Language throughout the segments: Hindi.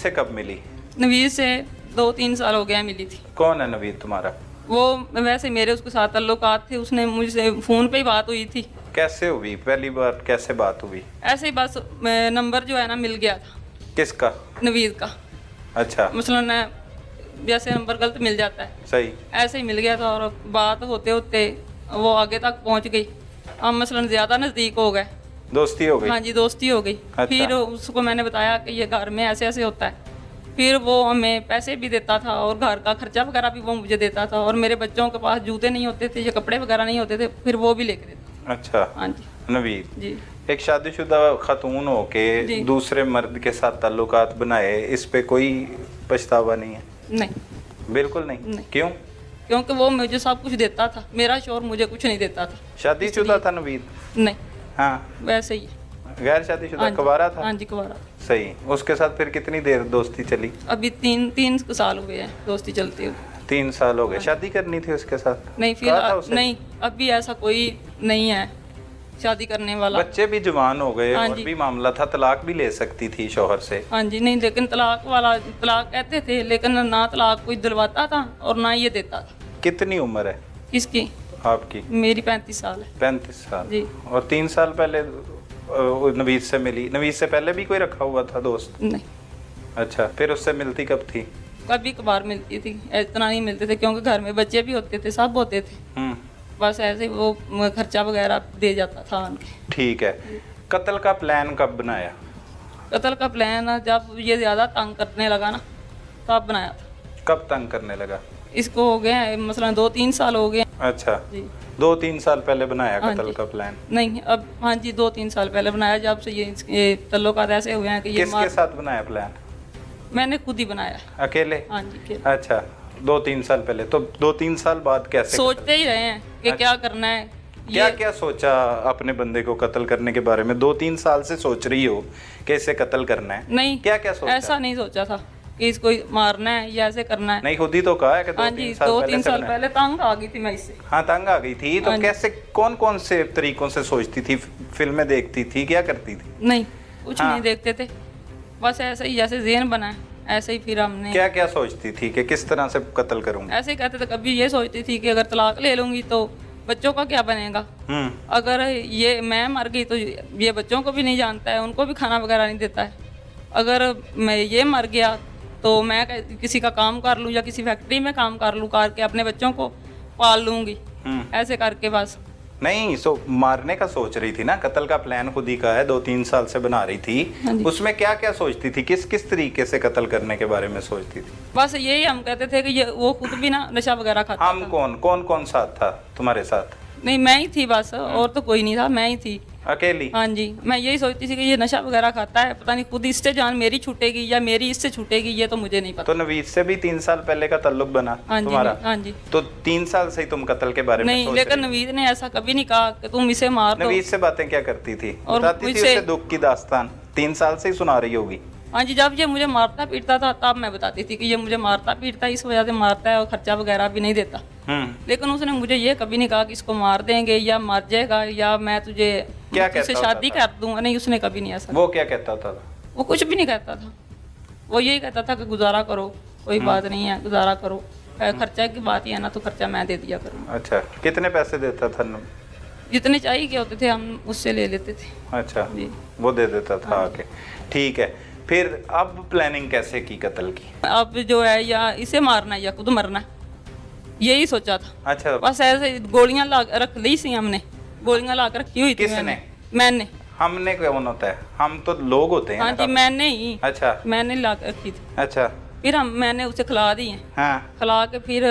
से कब मिली? नवीद से 2-3 साल हो गया मिली थी। कौन है नवीद तुम्हारा? वो वैसे मेरे उसके साथ ताल्लुकात थे, उसने मुझसे फ़ोन पे ही बात हुई थी। कैसे हुई पहली बार, कैसे बात हुई? ऐसे ही बस नंबर जो है ना मिल गया था। किसका? नवीद का। अच्छा, मसलन जैसे नंबर गलत मिल जाता है, सही। ऐसे ही मिल गया था और बात होते होते वो आगे तक पहुंच गई। हम मसलन ज़्यादा नज़दीक हो गए, दोस्ती हो गई? हाँ जी, दोस्ती हो गई। अच्छा। फिर उसको मैंने बताया कि ये घर में ऐसे ऐसे होता है। फिर वो हमें पैसे भी देता था और घर का खर्चा वगैरह भी वो मुझे देता था, और मेरे बच्चों के पास जूते नहीं होते थे या कपड़े वगैरह नहीं होते थे, फिर वो भी लेके देता। अच्छा, हाँ जी। नवीद जी। एक शादीशुदा खतून हो के दूसरे मर्द के साथ ताल्लुकात बनाए, इस पे कोई पछतावा नहीं है? नहीं, बिल्कुल नहीं, नहीं। क्यों? क्योंकि वो मुझे सब कुछ देता था, मेरा शोर मुझे कुछ नहीं देता था। शादीशुदा था नवीद? नहीं, हाँ, वैसे ही। गैर शादीशुदा, हाँ जी। कुंवारा था? हाँ जी, कुंवारा। सही। उसके साथ फिर कितनी देर दोस्ती चली? अभी तीन साल हुए हैं दोस्ती चलते हुए। 3 साल हो गए। शादी करनी थी उसके साथ? नहीं, फिर कहा था उसे? नहीं, अभी ऐसा कोई नहीं है शादी करने वाला। बच्चे भी जवान हो गए हाँ और जी। भी मामला था, तलाक भी ले सकती थी शौहर से। हाँ जी, नहीं, लेकिन तलाक कहते थे, लेकिन ना तलाक कोई दिलवाता था और ना ये देता था। कितनी उम्र है किसकी? आपकी? मेरी 35 साल है। 35 साल जी। और 3 साल पहले नवीद से मिली? नवीद से पहले भी कोई रखा हुआ था दोस्त? नहीं, अच्छा, फिर उससे मिलती कब थी? कभी कभार मिलती थी, इतना नहीं मिलते थे क्योंकि घर में बच्चे भी होते थे, सब होते थे। बस ऐसे ही वो खर्चा वगैरह दे जाता था उनके। ठीक है। कत्ल का प्लान कब बनाया? कत्ल का प्लान जब ये ज़्यादा तंग करने लगा ना, तब बनाया था। कब तंग करने लगा? इसको हो गए मसलन 2-3 साल हो गए। अच्छा, जी। 2-3 साल पहले बनाया हाँ कत्ल जी। का प्लान? नहीं, अब हाँ जी 2-3 साल पहले बनाया, जब से ये तल्लुकात ऐसे हुए हैं कि ये किसके साथ बनाया प्लान? मैंने खुद ही बनाया। अकेले? हाँ जी, अकेले। अच्छा, 2-3 साल पहले। तो 2-3 साल बाद कैसे सोचते ही रहे हैं कि क्या करना है। क्या क्या सोचा अपने बंदे को कत्ल करने के बारे में? 2-3 साल से सोच रही हो कि इसे कत्ल करना है? नहीं, क्या क्या सोचा? ऐसा नहीं सोचा था कि इसको मारना है या ऐसे करना है। नहीं, खुद ही तो कहा है कि हाँ जी, 2-3 साल पहले तंग आ गई थी मैं इससे। हाँ, तंग आ गई थी तो हाँ जी। कैसे, कौन कौन से तरीकों से सोचती थी? फिल्में देखती थी, क्या करती थी? नहीं, कुछ हाँ। नहीं देखते थे, बस ऐसे ही जैसे ज़हन बना है ऐसे ही फिर हमने। क्या क्या सोचती थी कि किस तरह से कत्ल करूंगी? ऐसे ही कहते थे, कभी ये सोचती थी कि अगर तलाक ले लूंगी तो बच्चों का क्या बनेगा। अगर ये मैं मर गई तो ये बच्चों को भी नहीं जानता है, उनको भी खाना वगैरह नहीं देता है। अगर मैं ये मर गया तो मैं किसी का काम कर लूँ या किसी फैक्ट्री में काम कर लूँ, करके अपने बच्चों को पाल लूँगी, ऐसे करके बस। नहीं, मारने का सोच रही थी ना, कत्ल का प्लान खुद ही का है, 2-3 साल से बना रही हाँ थी। उसमें क्या क्या सोचती थी? किस किस तरीके से कत्ल करने के बारे में सोचती थी? बस यही हम कहते थे कि ये वो खुद भी ना नशा वगैरह खाता हम था। कौन कौन साथ था तुम्हारे साथ? नहीं, मैं ही थी बस, और तो कोई नहीं था, मैं ही थी अकेली? हाँ जी, मैं यही सोचती थी कि ये नशा वगैरह खाता है, पता नहीं खुद इससे जान मेरी छूटेगी या मेरी इससे छूटेगी, ये तो मुझे नहीं पता। तो नवीद से भी 3 साल पहले का ताल्लुक बना हाँ जी, तुम्हारा? हाँ जी। तो 3 साल से ही तुम कत्ल के बारे में नहीं, सोच लेकिन रही? नवीद ने ऐसा कभी नहीं कहा कि तुम इसे मार दो। नवीद से बातें क्या करती थी? और बताती थी मुझसे- उसे दुख की दास्तान? 3 साल से ही सुना रही होगी। हाँ जी, जब ये मुझे मारता पीटता था तब मैं बताती थी कि ये मुझे मारता पीटता है, इस वजह से मारता है और खर्चा वगैरह भी नहीं देता। लेकिन उसने मुझे ये कभी नहीं कहा कि इसको मार देंगे या मर जाएगा या मैं तुझे तुझसे शादी कर दूंगा। नहीं, उसने कभी नहीं ऐसा। वो क्या कहता था? वो कुछ भी नहीं कहता था, वो यही कहता था कि गुजारा करो, कोई बात नहीं है, गुजारा करो, खर्चा की बात ही है ना, तो खर्चा मैं दे दिया करूँ। अच्छा, कितने पैसे देता था? जितने चाहिए के होते थे हम उससे ले लेते थे। अच्छा जी, वो दे देता था आके। ठीक है, फिर अब प्लानिंग कैसे की कत्ल की? अब जो है या इसे मारना है या खुद मरना है, यही सोचा था। अच्छा, बस ऐसे गोलियां रख ली सी हमने, गोलियां ला कर रखी हुई थी। किसने? मैंने। हमने कौन होता है? हम तो लोग होते हैं हाँ ना। जी, मैंने ही। अच्छा, मैंने ला कर रखी थी। अच्छा, फिर मैंने उसे खिला दी है। हाँ। खिला के फिर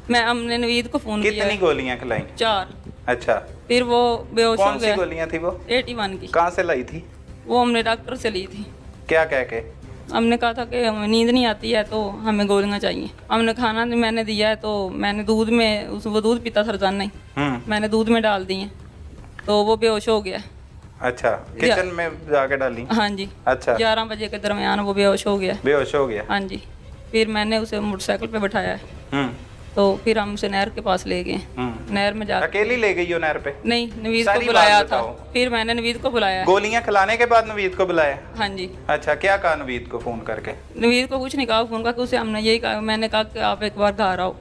हमने नवीद को फोन किया। कितनी गोलियां खिलाई? 4। अच्छा, फिर वो बेहोश हो कौन सी गया। गोलियां थी वो? 81 की। कहाँ से लाई थी? वो हमने डॉक्टर से ली थी। क्या कह के? हमने कहा था कि हमें नींद नहीं आती है तो हमें गोलियां चाहिए। हमने खाना मैंने दिया है तो मैंने दूध में वो दूध पीता था रोजाना ही, मैंने दूध में डाल दी है तो वो बेहोश हो गया। अच्छा, किचन में जाके डाली? हाँ जी। अच्छा, 11 बजे के दरमियान वो बेहोश हो गया। बेहोश हो गया? हाँ जी। फिर मैंने उसे मोटरसाइकिल पे बैठाया है, तो फिर हम उसे नहर के पास ले गए। नहर में जा अकेली ले गई हो नहर पे? नहीं, नवीद को सारी बुलाया बात था। बताओ। फिर मैंने नवीद को बुलाया। गोलियां खिलाने के बाद नवीद को बुलाया? हाँ जी। अच्छा, क्या कहा नवीद को फोन करके? नवीद को कुछ नहीं कहा, फोन करके उसे हमने यही कहा, मैंने कहा कि आप एक बार घर आओ।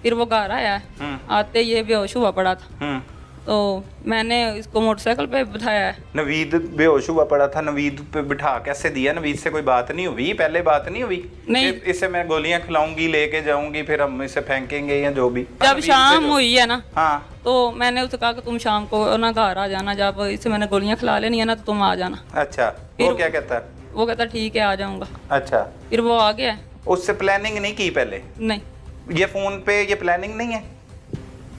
फिर वो घर आया है। आते ये बेहोश हुआ पड़ा था, तो मैंने इसको मोटरसाइकिल पे बिठाया है। नवीद बेहोश हुआ पड़ा था, नवीद पे बिठा कैसे दिया? नवीद से कोई बात नहीं हुई? पहले बात नहीं हुई? नहीं। इसे मैं गोलियां खिलाऊंगी, लेके जाऊंगी, फिर हम इसे फेंकेंगे या जो भी। जब शाम हुई है ना, हाँ, तो मैंने उसे कहा कि तुम शाम को ना घर आ जाना, जब इसे मैंने गोलियां खिला लेनी है ना तो तुम आ जाना। अच्छा, वो क्या कहता है? वो कहता ठीक है आ जाऊंगा। अच्छा, फिर वो आ गया। उससे प्लानिंग नहीं की पहले? नहीं, ये फोन पे ये प्लानिंग नहीं है?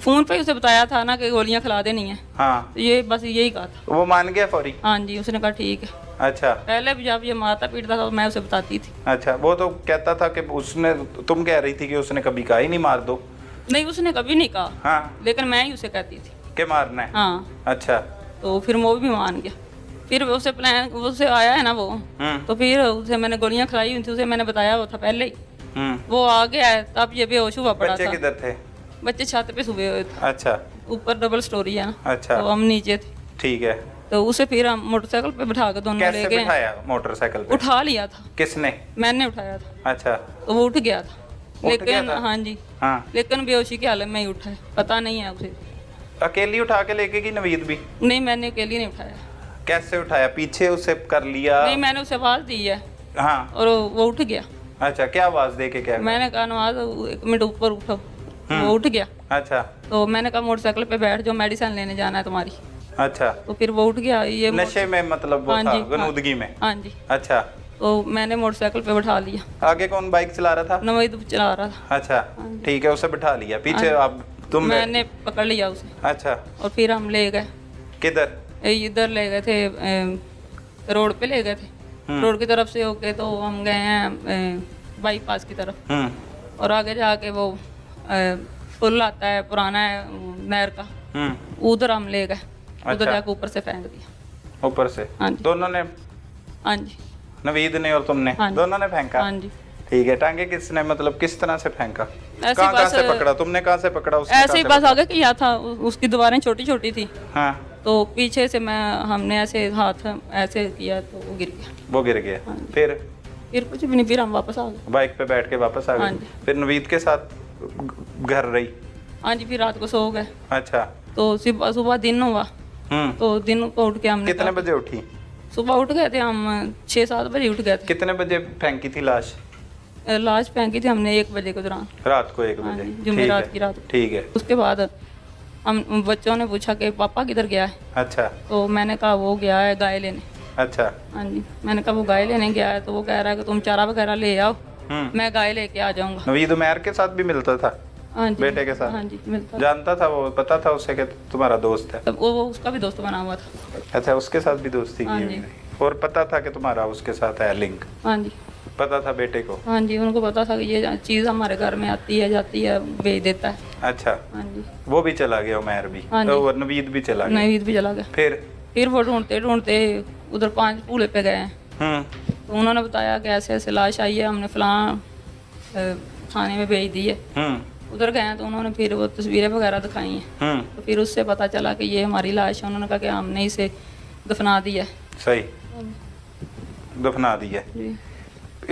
फोन पे उसे बताया था ना कि गोलियां खिला देनी है। हाँ, तो ये बस यही कहा था। वो मान गया फौरी? हाँ जी, उसने कहा ठीक है। अच्छा, पहले भी जब ये मारता पीटता था मैं उसे बताती थी। अच्छा, वो तो कहता था कि उसने, तुम कह रही थी कि उसने कभी कहा ही नहीं मार दो? नहीं, उसने कभी नहीं कहा। हाँ, लेकिन मैं ही उसे कहती थी कि मारना है। हाँ। अच्छा, तो फिर वो भी मान गया। फिर उसे प्लान उसे आया है ना वो, तो फिर उसे मैंने गोलियां खिलाई हुई थी, उसे मैंने बताया वो था पहले ही। वो आ गया है, तब ये बेहोश हुआ पड़ा बच्चे था। किधर थे? बच्चे छत पे सोए हुए थे। अच्छा, ऊपर डबल स्टोरी है ना। अच्छा, तो हम नीचे थे। ठीक है। तो उसे फिर हम मोटरसाइकिल पे बिठा के दोनों कैसे ले गए। बिठाया मोटरसाइकिल पे? उठा लिया था। किसने? मैंने उठाया था। अच्छा, तो वो उठ गया था, गया लेकिन था? हाँ जी, हाँ, लेकिन बेहोशी की हालत में ही उठा है, पता नहीं है उसे। अकेली उठा के लेके गई नवीद भी? नहीं, मैंने अकेली नहीं उठाया। कैसे उठाया? पीछे उसे कर लिया? नहीं, मैंने उसे आवाज दी है। हाँ, और वो उठ गया। अच्छा, क्या आवाज दे के क्या? मैंने कहा नवाज 1 मिनट ऊपर उठो। वो उठ गया। अच्छा, तो मैंने कहा मोटरसाइकिल पे बैठ जाओ, मेडिसिन लेने जाना है तुम्हारी। अच्छा, तो फिर वो उठ गया। ये नशे में मतलब वो हाँ था, जी, गनूदगी में? हाँ जी। अच्छा, तो मैंने मोटरसाइकिल पे बिठा लिया। आगे कौन बाइक चला रहा था? नवीद चला रहा था। अच्छा, ठीक है, उसे बिठा लिया पीछे, अब तुम मैंने पकड़ लिया उसे। अच्छा, और फिर हम ले गए। किधर? इधर ले गए थे, रोड पे ले गए थे। रोड की तरफ से होके तो हम गए हैं बाईपास की तरफ। और आगे जाके वो पुल आता है पुराना है नहर का, उधर हम ले गए। उधर जाके ऊपर से फेंक दिया। ऊपर से? हाँ जी। दोनों ने? हाँ जी। नवीद ने और तुमने? हाँ जी। दोनों ने फेंका? हाँ जी। ठीक है, टांगे किसने, मतलब किस तरह से फेंका? ऐसे कहाँ बस से पकड़ा तुमने? कहाँ से पकड़ा उसने? ऐसे ही बस आगे किया था, उसकी दीवारें छोटी छोटी थी। हाँ, तो पीछे से हमने ऐसे हाथ ऐसे किया तो वो गिर गया। वो गिर गया। हाँ जी। फिर कुछ भी नहीं, फिर हम वापस आ गए। बाइक पे बैठ के वापस आ हाँ गए? जी। फिर नवीद के साथ घर रही? हाँ जी, फिर रात को सो गए। अच्छा, तो सुबह सुबह दिन हुआ। तो दिन को उठ के हमने कितने बजे उठी? सुबह उठ गए थे हम 6-7 बजे उठ गए थे। कितने बजे फेंकी थी लाश? लाश फेंकी थी हमने 1 बजे के दौरान। रात को 1 हाँ बजे? जी, जुमेरात की रात। ठीक है। उसके बाद हम बच्चों ने पूछा कि पापा किधर गया है। अच्छा, तो मैंने कहा वो गया है गाय लेने। अच्छा, हाँ जी, मैंने कहा वो गाय लेने गया है। तो वो कह रहा है कि तुम चारा वगैरह ले आओ, मैं गाय लेके आ जाऊंगा। नवीद उमैर के साथ भी मिलता था? हाँ जी, बेटे के साथ? हाँ जी, मिलता। जानता था वो? पता था उसे कि तुम्हारा दोस्त है? तब वो उसका भी दोस्त बना हुआ था। अच्छा, उसके साथ भी दोस्ती हाँ की जी। हुई? और पता था कि तुम्हारा उसके साथ है लिंक? हाँ जी, पता था बेटे को? हाँ जी, उनको पता था कि ये चीज़ हमारे घर में आती है जाती है, बेच देता है। अच्छा, हाँ जी। वो भी चला गया उमैर भी? हाँ जी। तो नवीद भी चला गया? नवीद भी चला गया। फिर वो ढूंढते ढूंढते उधर 5 पूले पे गए हैं। तो उन्होंने बताया कि ऐसे ऐसे लाश आई है, हमने फलां थाने में भेज दी है। उधर गए हैं तो उन्होंने फिर वो तस्वीरें वगैरह दिखाई हैं। तो फिर उससे पता चला कि ये हमारी लाश है। उन्होंने कहा कि हमने इसे दफना दिया। सही, दफना दिया। जी।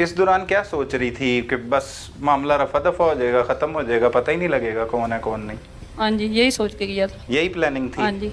इस दौरान क्या सोच रही थी कि बस मामला रफा दफा हो जाएगा, खत्म हो जाएगा, पता ही नहीं लगेगा कौन है कौन नहीं? हाँ जी, यही सोच के किया था। यही प्लानिंग थी? हाँ जी।